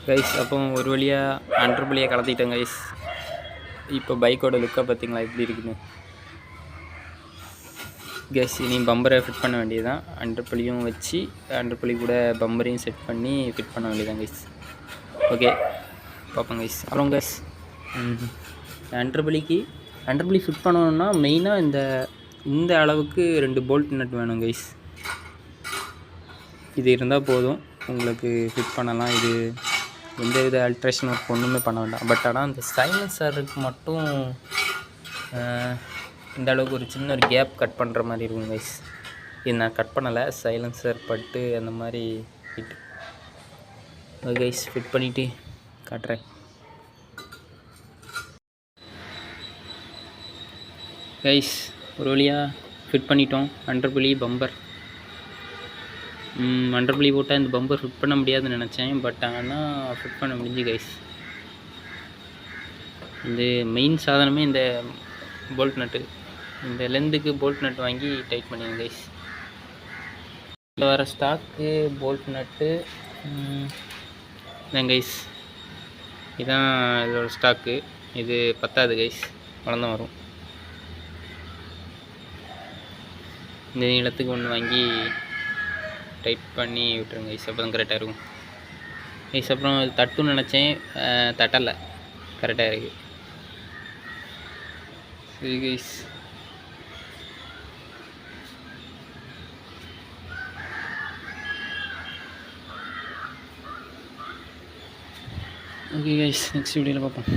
Guys அப்போ ஒரு வழியாக அண்டர்பிள்ளியை கலத்திட்டேன் கைஸ். இப்போ பைக்கோட லுக்கை பார்த்தீங்களா எப்படி இருக்குன்னு. கைஸ் இனி பம்பரை ஃபிட் பண்ண வேண்டியது தான். அண்டர்பிள்ளியும் வச்சு அண்டர்பிள்ளி கூட பம்பரையும் செட் பண்ணி ஃபிட் பண்ண வேண்டியதான் கைஸ். ஓகே பார்ப்போம் கைஸ். அப்புறம் கைஸ் அண்டர்பிள்ளி ஃபிட் பண்ணணுன்னா மெயினாக இந்த அளவுக்கு 2 போல்ட் நட் வேணும் கைஸ். இது இருந்தால் போதும், உங்களுக்கு ஃபிட் பண்ணலாம். இது எந்த வித அல்ட்ரேஷன் ஒர்க் ஒன்றுமே பண்ண வேண்டாம். பட் ஆனால் அந்த சைலன்சருக்கு மட்டும் இந்த அளவுக்கு ஒரு சின்ன ஒரு கேப் கட் பண்ணுற மாதிரி இருக்கும் கைஸ். இது நான் கட் பண்ணலை, சைலன்சர் பட்டு அந்த மாதிரி ஃபிட். ஓகே கைஸ், ஃபிட் பண்ணிவிட்டு காட்டுறேன். கைஸ் ஒரு வழியாக ஃபிட் பண்ணிட்டோம் அண்டர்பிள்ளி பம்பர். அண்டர்பிள்ளி போட்டால் இந்த பம்பர் ஃபிட் பண்ண முடியாதுன்னு நினச்சேன். பட் ஆனால் ஃபிட் பண்ண முடிஞ்சு கைஸ். இந்த மெயின் சாதனமே இந்த போல்ட் நட்டு. இந்த லென்த்துக்கு போல்ட் நட்டு வாங்கி டைட் பண்ணிடுங்க கைஸ். இதில் வர ஸ்டாக்கு போல்ட் நட்டு இதான் கைஸ். இதுதான் இதோட ஸ்டாக்கு. இது பத்தாது கைஸ், வளர்ந்தான் வரும். இந்த நீளத்துக்கு ஒன்று வாங்கி டைட் பண்ணி விட்டுருங்க கைஸ், அப்போ தான் கரெக்டாக இருக்கும் கைஸ். அப்புறம் இது தட்டுன்னு நினச்சேன், தட்டலை, கரெக்டாக இருக்குது. சரி கைஸ், ஓகே கைஸ், நெக்ஸ்ட் வீடியோவில் பார்ப்போம்.